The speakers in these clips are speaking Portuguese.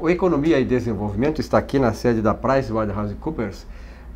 o Economia e Desenvolvimento está aqui na sede da PricewaterhouseCoopers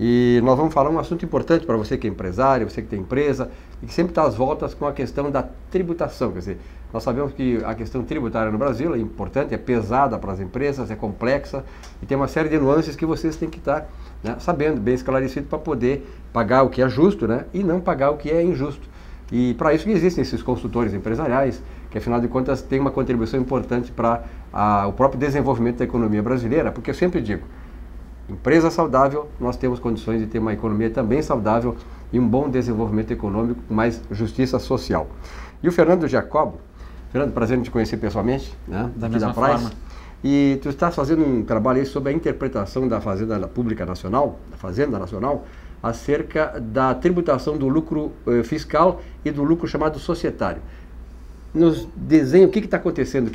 e nós vamos falar um assunto importante para você que é empresário, você que tem empresa e que sempre está às voltas com a questão da tributação. Quer dizer, nós sabemos que a questão tributária no Brasil é importante, é pesada para as empresas, é complexa e tem uma série de nuances que vocês têm que estar, né, sabendo, bem esclarecido para poder pagar o que é justo, né, e não pagar o que é injusto. E para isso que existem esses consultores empresariais, que afinal de contas tem uma contribuição importante para o próprio desenvolvimento da economia brasileira, porque eu sempre digo, empresa saudável, nós temos condições de ter uma economia também saudável e um bom desenvolvimento econômico com mais justiça social. E o Fernando Giacobbo, Fernando, prazer em te conhecer pessoalmente, né, da aqui mesma da Price. forma. E tu estás fazendo um trabalho aí sobre a interpretação da Fazenda Pública Nacional, da Fazenda Nacional, acerca da tributação do lucro fiscal e do lucro chamado societário. Nos desenha o que está acontecendo,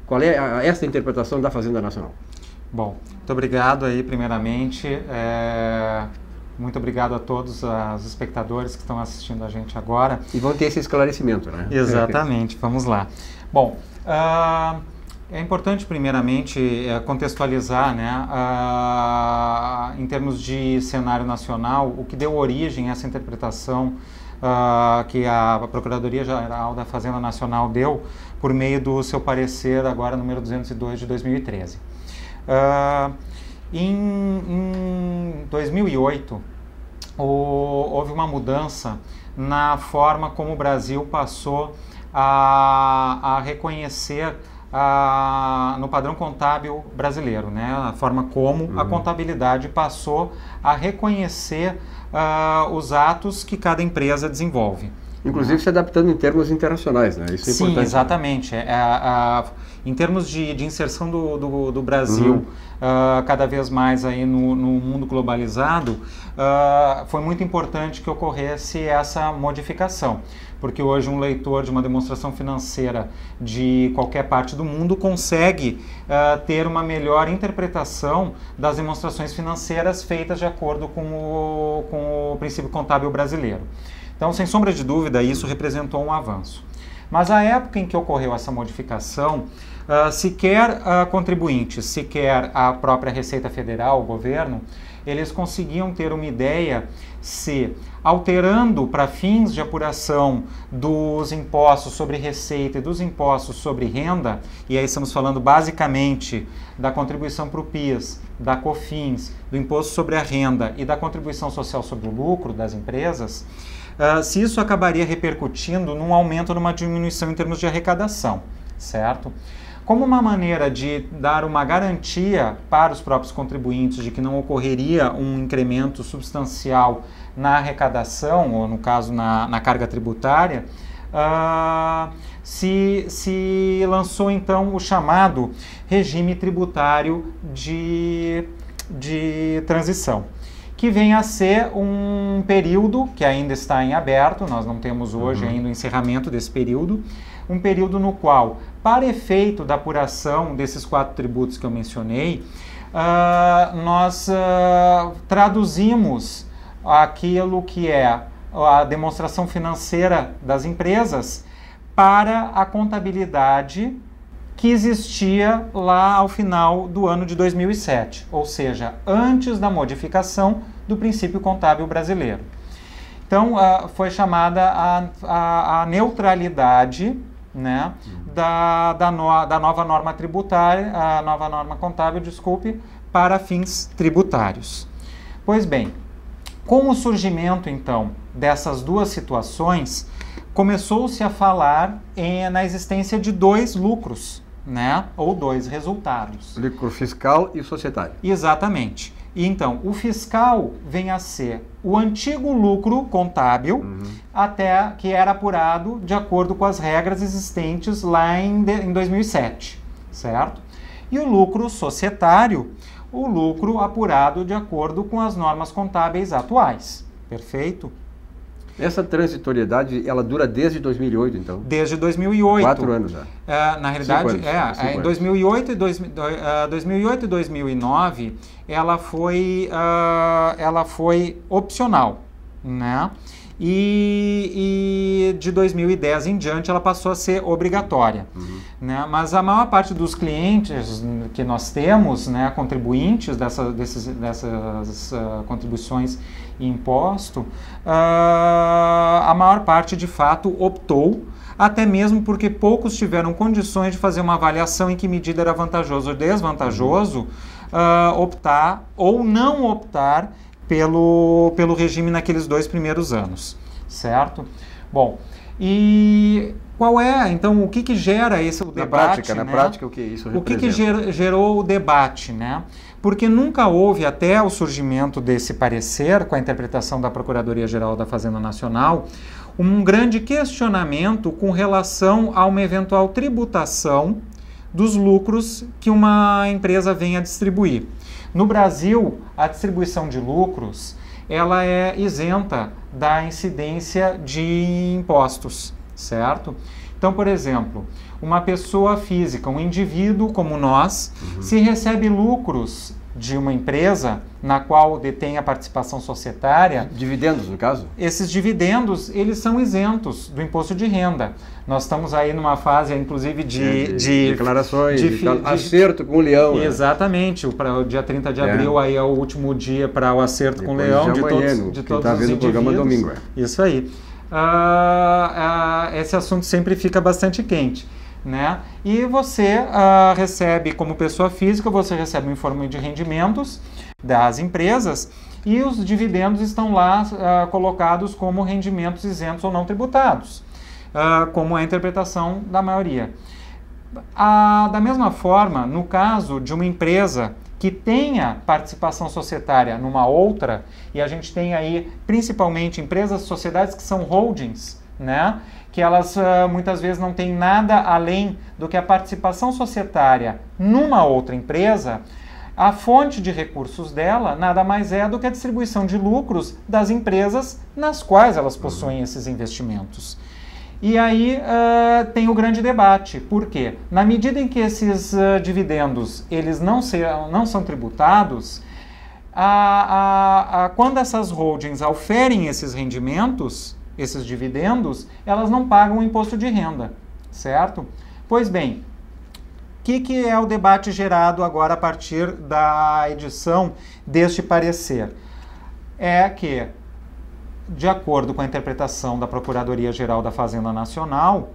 qual é essa interpretação da Fazenda Nacional? Bom, muito obrigado aí primeiramente, muito obrigado a todos os espectadores que estão assistindo a gente agora. E vão ter esse esclarecimento, né? Exatamente, vamos lá. Bom, é importante primeiramente contextualizar, né, em termos de cenário nacional, o que deu origem a essa interpretação que a Procuradoria-Geral da Fazenda Nacional deu por meio do seu parecer agora número 202 de 2013. Em 2008, houve uma mudança na forma como o Brasil passou a reconhecer no padrão contábil brasileiro, né? A forma como a contabilidade passou a reconhecer os atos que cada empresa desenvolve. Inclusive se adaptando em termos internacionais, né? Isso é Sim, importante. Exatamente. Em termos de inserção do Brasil cada vez mais aí no mundo globalizado, foi muito importante que ocorresse essa modificação, porque hoje um leitor de uma demonstração financeira de qualquer parte do mundo consegue ter uma melhor interpretação das demonstrações financeiras feitas de acordo com o princípio contábil brasileiro. Então, sem sombra de dúvida, isso representou um avanço. Mas a época em que ocorreu essa modificação, sequer contribuintes, sequer a própria Receita Federal, o governo, eles conseguiam ter uma ideia se, alterando para fins de apuração dos impostos sobre receita e dos impostos sobre renda, e aí estamos falando basicamente da contribuição para o PIS, da COFINS, do imposto sobre a renda e da contribuição social sobre o lucro das empresas, se isso acabaria repercutindo num aumento ou numa diminuição em termos de arrecadação, certo? Como uma maneira de dar uma garantia para os próprios contribuintes de que não ocorreria um incremento substancial na arrecadação, ou no caso na carga tributária, se lançou então o chamado regime tributário de transição, que vem a ser um período que ainda está em aberto, nós não temos hoje ainda o encerramento desse período, um período no qual, para efeito da apuração desses 4 tributos que eu mencionei, nós traduzimos aquilo que é a demonstração financeira das empresas para a contabilidade que existia lá ao final do ano de 2007, ou seja, antes da modificação do princípio contábil brasileiro. Então, foi chamada a neutralidade, né, da nova norma tributária, a nova norma contábil, desculpe, para fins tributários. Pois bem, com o surgimento, então, dessas duas situações, começou-se a falar na existência de 2 lucros, né, ou 2 resultados. Lucro fiscal e societário. Exatamente. E então, o fiscal vem a ser o antigo lucro contábil, até que era apurado de acordo com as regras existentes lá em 2007, certo? E o lucro societário, o lucro apurado de acordo com as normas contábeis atuais, perfeito? Essa transitoriedade, ela dura desde 2008, então? Desde 2008. 4 anos já. Na realidade, em 2008 e 2009, ela foi opcional, né? e de 2010 em diante ela passou a ser obrigatória. Né? Mas a maior parte dos clientes que nós temos, né, contribuintes dessas contribuições e imposto, a maior parte de fato optou, até mesmo porque poucos tiveram condições de fazer uma avaliação em que medida era vantajoso ou desvantajoso optar ou não optar pelo regime naqueles 2 primeiros anos, certo? Bom, e qual é, então, o que gera esse o debate? Na prática, o que isso representa? O que gerou o debate, né? Porque nunca houve, até o surgimento desse parecer, com a interpretação da Procuradoria-Geral da Fazenda Nacional, um grande questionamento com relação a uma eventual tributação dos lucros que uma empresa venha a distribuir. No Brasil, a distribuição de lucros, ela é isenta da incidência de impostos, certo? Então, por exemplo, uma pessoa física, um indivíduo como nós, se recebe lucros de uma empresa na qual detém a participação societária... Dividendos, no caso? Esses dividendos, eles são isentos do imposto de renda. Nós estamos aí numa fase, inclusive, de declarações, acerto com o leão. Exatamente. O dia 30 de abril aí é o último dia para o acerto com o leão de todos os indivíduos. Programa domingo. Isso aí. Esse assunto sempre fica bastante quente. Né? E você recebe, como pessoa física, você recebe um informe de rendimentos das empresas e os dividendos estão lá colocados como rendimentos isentos ou não tributados, como é a interpretação da maioria. Da mesma forma, no caso de uma empresa que tenha participação societária numa outra, e a gente tem aí principalmente empresas, sociedades que são holdings, né? Que elas muitas vezes não têm nada além do que a participação societária numa outra empresa, a fonte de recursos dela nada mais é do que a distribuição de lucros das empresas nas quais elas possuem esses investimentos. E aí tem o grande debate. Por quê? Na medida em que esses dividendos eles não são tributados, quando essas holdings auferem esses rendimentos, esses dividendos, elas não pagam o imposto de renda, certo? Pois bem, o que é o debate gerado agora a partir da edição deste parecer? É que, de acordo com a interpretação da Procuradoria-Geral da Fazenda Nacional,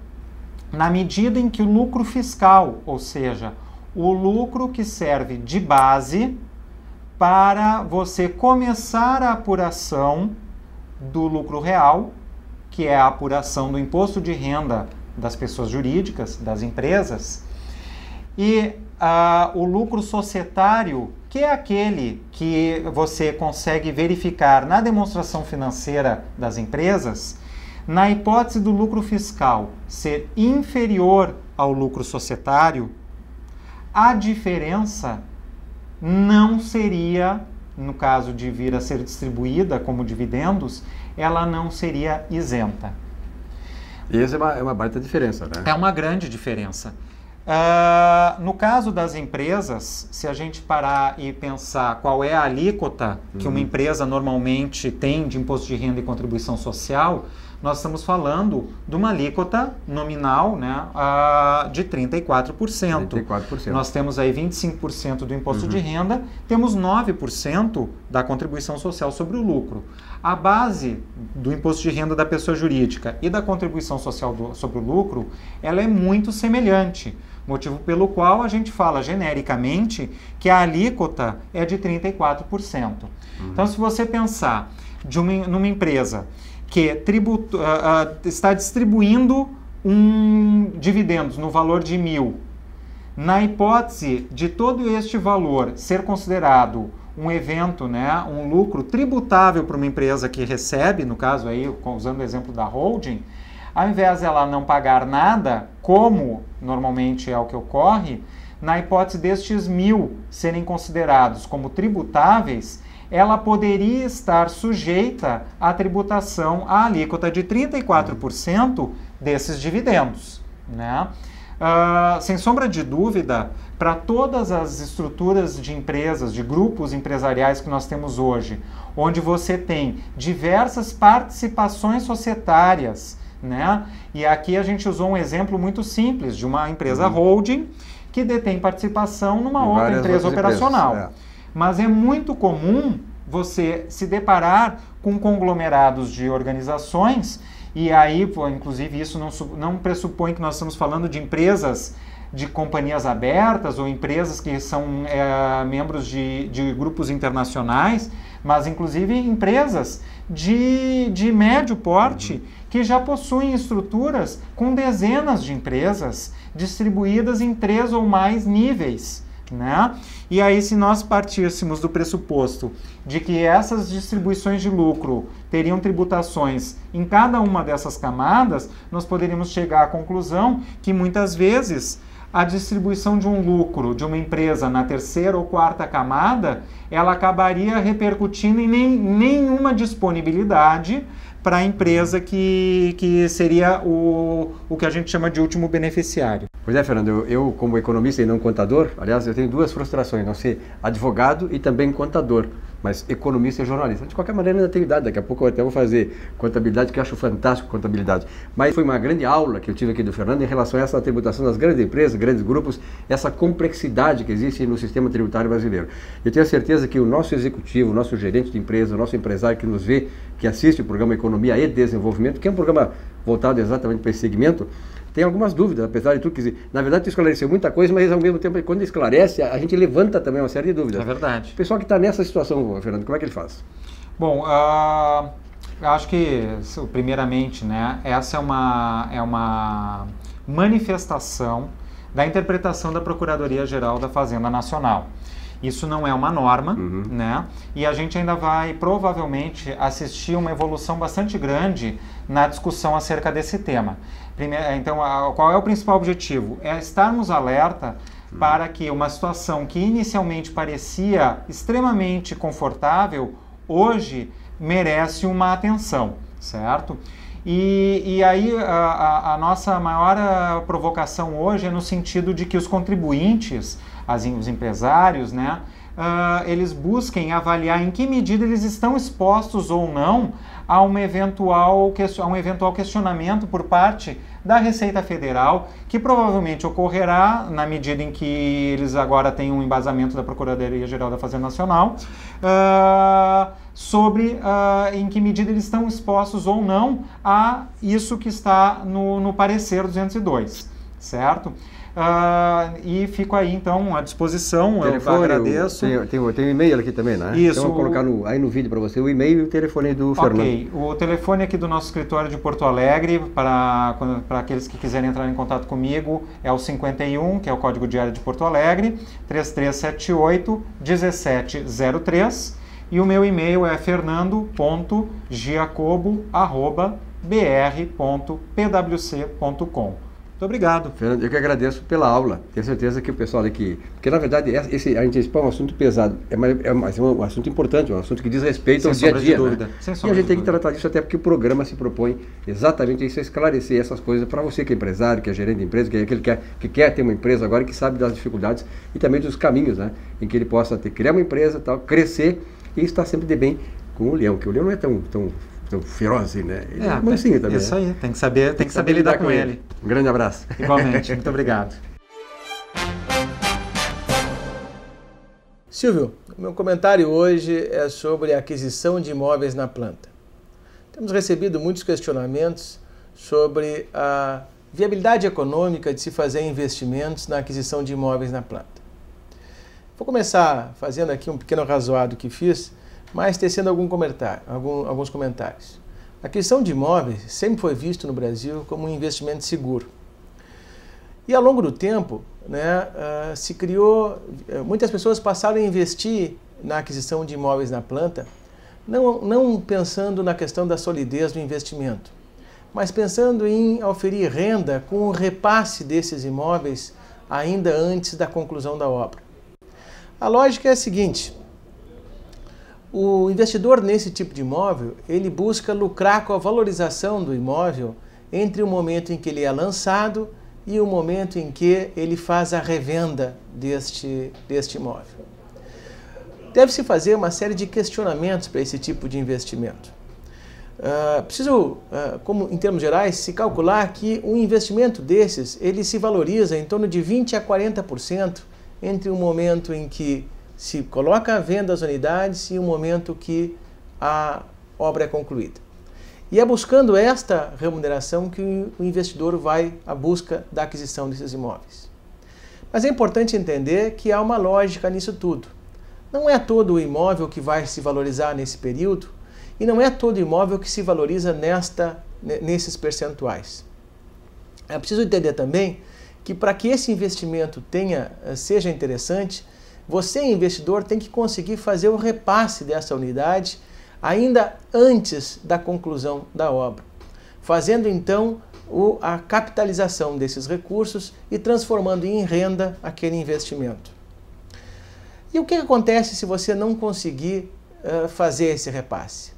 na medida em que o lucro fiscal, ou seja, o lucro que serve de base para você começar a apuração do lucro real, que é a apuração do imposto de renda das pessoas jurídicas, das empresas, e o lucro societário, que é aquele que você consegue verificar na demonstração financeira das empresas, na hipótese do lucro fiscal ser inferior ao lucro societário, a diferença não seria, no caso de vir a ser distribuída como dividendos, ela não seria isenta. E essa é uma baita diferença, né? É uma grande diferença. No caso das empresas, se a gente parar e pensar qual é a alíquota que uma empresa normalmente tem de imposto de renda e contribuição social, nós estamos falando de uma alíquota nominal, né, de 34%. 34%. Nós temos aí 25% do imposto de renda, temos 9% da contribuição social sobre o lucro. A base do imposto de renda da pessoa jurídica e da contribuição social sobre o lucro, ela é muito semelhante, motivo pelo qual a gente fala genericamente que a alíquota é de 34%. Então, se você pensar numa empresa que está distribuindo dividendos no valor de 1.000, na hipótese de todo este valor ser considerado um evento, né, um lucro tributável para uma empresa que recebe, no caso aí, usando o exemplo da holding, ao invés dela não pagar nada, como normalmente é o que ocorre, na hipótese destes 1.000 serem considerados como tributáveis, ela poderia estar sujeita à tributação à alíquota de 34% desses dividendos, né? sem sombra de dúvida, para todas as estruturas de empresas, de grupos empresariais que nós temos hoje, onde você tem diversas participações societárias, né? E aqui a gente usou um exemplo muito simples de uma empresa holding que detém participação numa outra empresa operacional. Mas é muito comum você se deparar com conglomerados de organizações, e aí, inclusive, isso não pressupõe que nós estamos falando de empresas de companhias abertas ou empresas que são membros de grupos internacionais, mas inclusive empresas de médio porte que já possuem estruturas com dezenas de empresas distribuídas em 3 ou mais níveis, né? E aí, se nós partíssemos do pressuposto de que essas distribuições de lucro teriam tributações em cada uma dessas camadas, nós poderíamos chegar à conclusão que muitas vezes a distribuição de um lucro de uma empresa na 3ª ou 4ª camada, ela acabaria repercutindo em nenhuma disponibilidade para a empresa que seria o que a gente chama de último beneficiário. Pois é, Fernando, eu como economista e não contador, aliás, eu tenho 2 frustrações, não ser advogado e também contador, mas economista e jornalista. De qualquer maneira, ainda tenho idade, daqui a pouco eu até vou fazer contabilidade, que eu acho fantástico contabilidade. Mas foi uma grande aula que eu tive aqui do Fernando em relação a essa tributação das grandes empresas, grandes grupos, essa complexidade que existe no sistema tributário brasileiro. Eu tenho a certeza que o nosso executivo, o nosso gerente de empresa, o nosso empresário que nos vê, que assiste o programa Economia e Desenvolvimento, que é um programa voltado exatamente para esse segmento, tem algumas dúvidas, apesar de tudo, quer dizer, na verdade tu esclareceu muita coisa, mas ao mesmo tempo, quando esclarece, a gente levanta também uma série de dúvidas. É verdade. O pessoal que está nessa situação, Fernando, como é que ele faz? Bom, eu acho que, primeiramente, né, essa é uma manifestação da interpretação da Procuradoria-Geral da Fazenda Nacional. Isso não é uma norma, né? E a gente ainda vai, provavelmente, assistir uma evolução bastante grande na discussão acerca desse tema. Então, qual é o principal objetivo? É estarmos alerta para que uma situação que inicialmente parecia extremamente confortável, hoje merece uma atenção, certo? E aí a nossa maior provocação hoje é no sentido de que os contribuintes, os empresários, né, eles busquem avaliar em que medida eles estão expostos ou não a um eventual questionamento por parte da Receita Federal, que provavelmente ocorrerá na medida em que eles agora têm um embasamento da Procuradoria-Geral da Fazenda Nacional, sobre em que medida eles estão expostos ou não a isso que está no parecer 202, certo? E fico aí, então, à disposição. Telefone, eu agradeço. Tem um e-mail aqui também, né? Isso. Então, eu vou colocar aí no vídeo para você o e-mail e o telefone do Fernando. Ok. O telefone aqui do nosso escritório de Porto Alegre, para aqueles que quiserem entrar em contato comigo, é o 51, que é o código de área de Porto Alegre, 3378-1703. E o meu e-mail é fernando.giacobo@br.pwc.com. Muito obrigado. Fernando, eu que agradeço pela aula. Tenho certeza que o pessoal aqui... Porque, na verdade, a gente expõe um assunto pesado, mas é um assunto importante, um assunto que diz respeito ao dia a dia. Né? E a gente tem que tratar disso até porque o programa se propõe exatamente a isso, a esclarecer essas coisas para você que é empresário, que é gerente de empresa, que é aquele que quer ter uma empresa agora e que sabe das dificuldades e também dos caminhos, né, em que ele possa criar uma empresa, tal, crescer e estar sempre de bem com o leão, que o leão não é tão feroz assim, né? Ele é mansinho também. Isso aí, tem que saber lidar com ele. Um grande abraço. Igualmente, muito obrigado. Silvio, o meu comentário hoje é sobre a aquisição de imóveis na planta. Temos recebido muitos questionamentos sobre a viabilidade econômica de se fazer investimentos na aquisição de imóveis na planta. Vou começar fazendo aqui um pequeno arrazoado que fiz, mas tecendo alguns comentários. A aquisição de imóveis sempre foi visto no Brasil como um investimento seguro. E ao longo do tempo, né, muitas pessoas passaram a investir na aquisição de imóveis na planta, não pensando na questão da solidez do investimento, mas pensando em oferir renda com o repasse desses imóveis ainda antes da conclusão da obra. A lógica é a seguinte: o investidor nesse tipo de imóvel, ele busca lucrar com a valorização do imóvel entre o momento em que ele é lançado e o momento em que ele faz a revenda deste imóvel. Deve-se fazer uma série de questionamentos para esse tipo de investimento. Como em termos gerais, se calcular que um investimento desses, ele se valoriza em torno de 20% a 40% entre o momento em que se coloca à venda as unidades e o momento que a obra é concluída. E é buscando esta remuneração que o investidor vai à busca da aquisição desses imóveis. Mas é importante entender que há uma lógica nisso tudo. Não é todo o imóvel que vai se valorizar nesse período e não é todo imóvel que se valoriza nesses percentuais. É preciso entender também que para que esse investimento seja interessante, você, investidor, tem que conseguir fazer o repasse dessa unidade ainda antes da conclusão da obra, fazendo então a capitalização desses recursos e transformando em renda aquele investimento. E o que acontece se você não conseguir fazer esse repasse?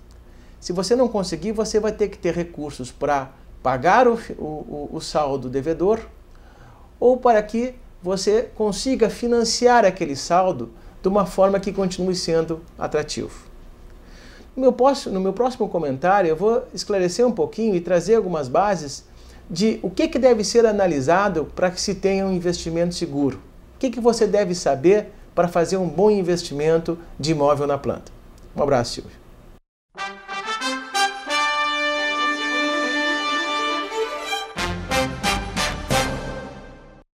Se você não conseguir, você vai ter que ter recursos para pagar o saldo devedor ou para que você consiga financiar aquele saldo de uma forma que continue sendo atrativo. No meu próximo comentário, eu vou esclarecer um pouquinho e trazer algumas bases de o que deve ser analisado para que se tenha um investimento seguro. O que você deve saber para fazer um bom investimento de imóvel na planta. Um abraço, Silvio.